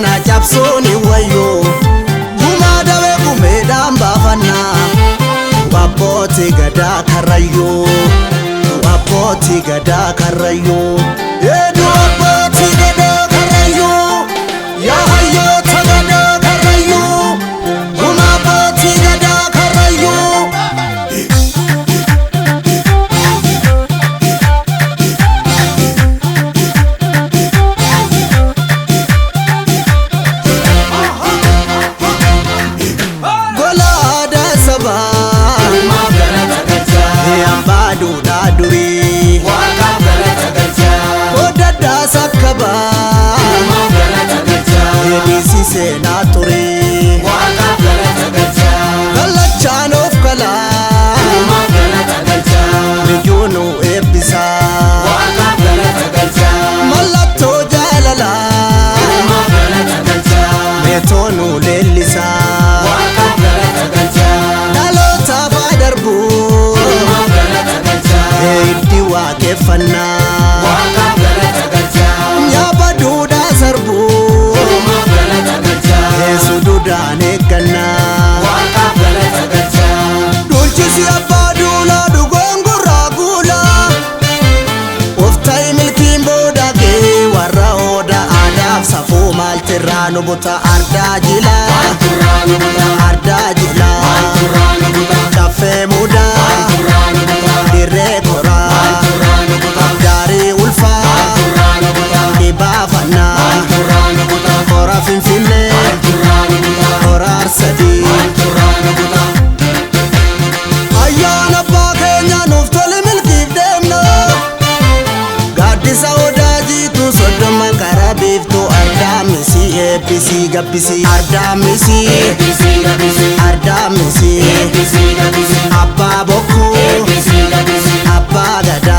kana cabsoni wayo Guma dawe gumedam bafana Wapoti gada karayo Wapoti gada karayo Edu wapoti gada karayo Ya hayo tagada karayo Guma poti gada karayo Duri waka galata galcha oda da sakaba galata galcha edisi se naturi waka galata galcha galachan of kala galata galcha mijuno ebisa waka galata galcha malato jalala galata galcha metonu lelisa waka galata galcha dalota badarbu Eiti wakefana waka galata galcha nyaba duda sarbu galata galcha Yesu duda nekana waka galata galcha dulchisi abadula dugongura gula oftai milkin boda ke warra oda adaf safu maltirano buta ardajila ardajila cafe muda Direkora Gari ulfa Ibafana Kora finfine Kora arsadi Ayana bakenya nuftole milkif demna Gaddisa odaji tu sodoma karabiftu Ardamisi ebisi gabisi Ardamisi ebisi gabisi Ardamisi ebisi gabisi Abba boko Abba gada